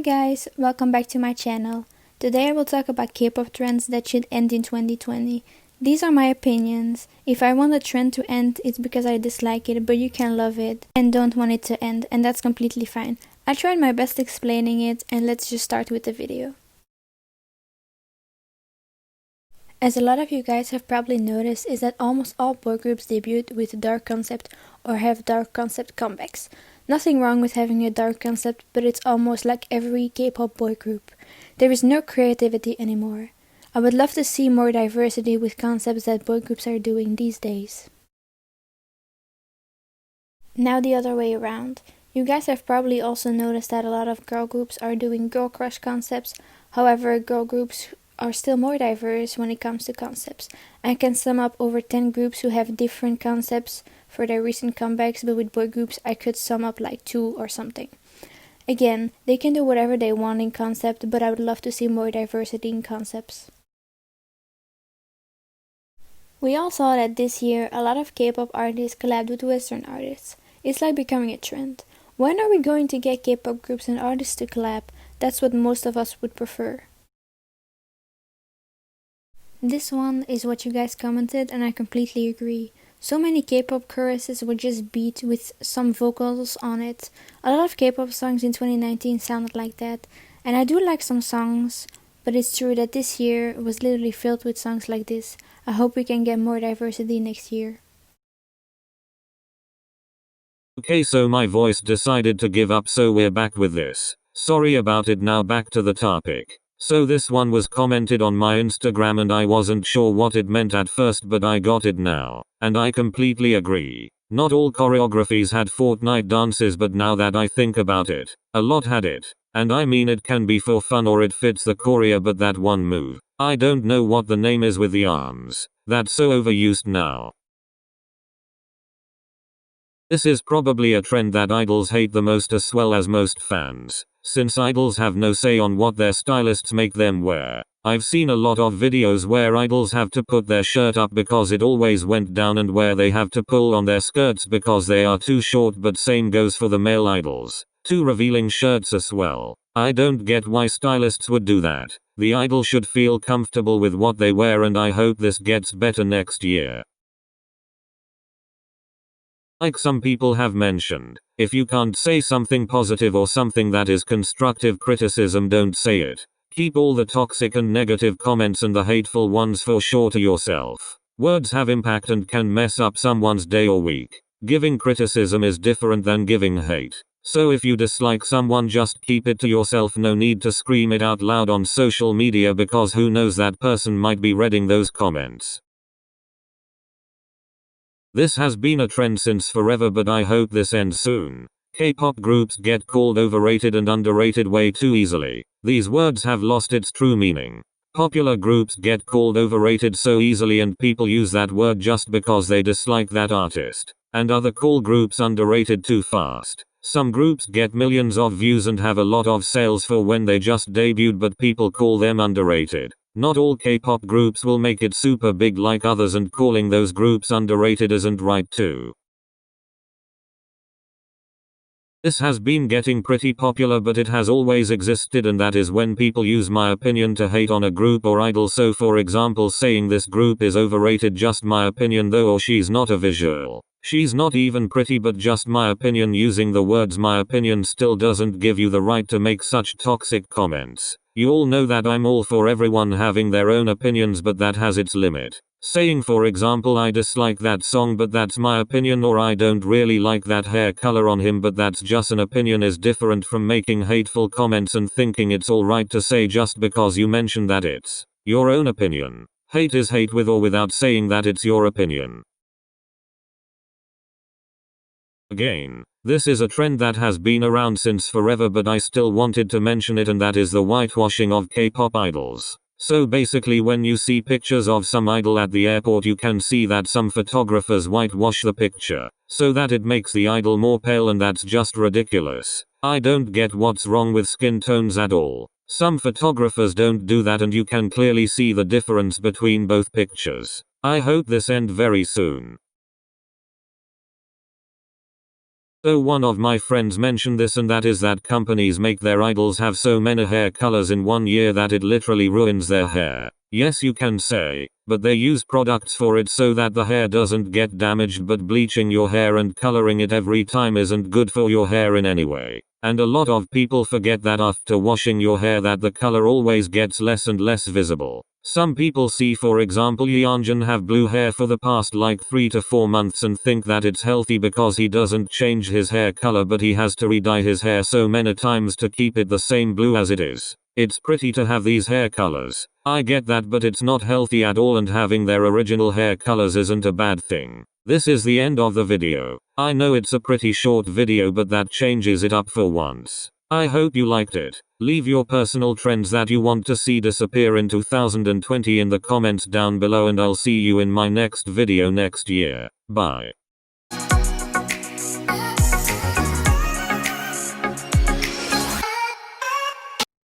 guys, welcome back to my channel. Today I will talk about K-pop trends that should end in 2020. These are my opinions. If I want a trend to end, it's because I dislike it, but you can love it and don't want it to end, and that's completely fine. I tried my best explaining it, and let's just start with the video. As a lot of you guys have probably noticed is that almost all boy groups debut with dark concept or have dark concept comebacks. Nothing wrong with having a dark concept, but it's almost like every K-pop boy group. There is no creativity anymore. I would love to see more diversity with concepts that boy groups are doing these days. Now the other way around. You guys have probably also noticed that a lot of girl groups are doing girl crush concepts. However, girl groups are still more diverse when it comes to concepts. I can sum up over 10 groups who have different concepts for their recent comebacks, but with boy groups I could sum up like 2 or something. Again, they can do whatever they want in concept, but I would love to see more diversity in concepts. We all saw that this year a lot of K-pop artists collabed with Western artists. It's like becoming a trend. When are we going to get K-pop groups and artists to collab? That's what most of us would prefer. This one is what you guys commented, and I completely agree. So many K-pop choruses were just beat with some vocals on it. A lot of K-pop songs in 2019 sounded like that, and I do like some songs, but it's true that this year was literally filled with songs like this. I hope we can get more diversity next year. Okay, so my voice decided to give up, so we're back with this. Sorry about it. Now back to the topic. So this one was commented on my Instagram and I wasn't sure what it meant at first, but I got it now. And I completely agree. Not all choreographies had Fortnite dances, but now that I think about it, a lot had it. And I mean, it can be for fun or it fits the choreo, but that one move, I don't know what the name is with the arms, that's so overused now. This is probably a trend that idols hate the most as well as most fans, since idols have no say on what their stylists make them wear. I've seen a lot of videos where idols have to put their shirt up because it always went down, and where they have to pull on their skirts because they are too short, but same goes for the male idols. Too revealing shirts as well. I don't get why stylists would do that. The idol should feel comfortable with what they wear, and I hope this gets better next year. Like some people have mentioned, if you can't say something positive or something that is constructive criticism, don't say it. Keep all the toxic and negative comments and the hateful ones for sure to yourself. Words have impact and can mess up someone's day or week. Giving criticism is different than giving hate. So if you dislike someone, just keep it to yourself. No need to scream it out loud on social media, because who knows, that person might be reading those comments. This has been a trend since forever, but I hope this ends soon. K-pop groups get called overrated and underrated way too easily. These words have lost its true meaning. Popular groups get called overrated so easily, and people use that word just because they dislike that artist. And other call groups underrated too fast. Some groups get millions of views and have a lot of sales for when they just debuted, but people call them underrated. Not all K-pop groups will make it super big like others, and calling those groups underrated isn't right too. This has been getting pretty popular, but it has always existed, and that is when people use my opinion to hate on a group or idol. So for example, saying this group is overrated, just my opinion though, or she's not a visual. She's not even pretty, but just my opinion. Using the words my opinion still doesn't give you the right to make such toxic comments. You all know that I'm all for everyone having their own opinions, but that has its limit. Saying for example, I dislike that song but that's my opinion, or I don't really like that hair color on him but that's just an opinion, is different from making hateful comments and thinking it's alright to say just because you mention that it's your own opinion. Hate is hate with or without saying that it's your opinion. Again, this is a trend that has been around since forever, but I still wanted to mention it, and that is the whitewashing of K-pop idols. So basically, when you see pictures of some idol at the airport, you can see that some photographers whitewash the picture, so that it makes the idol more pale, and that's just ridiculous. I don't get what's wrong with skin tones at all. Some photographers don't do that, and you can clearly see the difference between both pictures. I hope this ends very soon. Oh, one of my friends mentioned this, and that is that companies make their idols have so many hair colors in 1 year that it literally ruins their hair. Yes, you can say, but they use products for it so that the hair doesn't get damaged, but bleaching your hair and coloring it every time isn't good for your hair in any way. And a lot of people forget that after washing your hair that the color always gets less and less visible. Some people see, for example, Yeonjun have blue hair for the past like 3 to 4 months and think that it's healthy because he doesn't change his hair color, but he has to re-dye his hair so many times to keep it the same blue as it is. It's pretty to have these hair colors. I get that, but it's not healthy at all, and having their original hair colors isn't a bad thing. This is the end of the video. I know it's a pretty short video, but that changes it up for once. I hope you liked it. Leave your personal trends that you want to see disappear in 2020 in the comments down below, and I'll see you in my next video next year. Bye.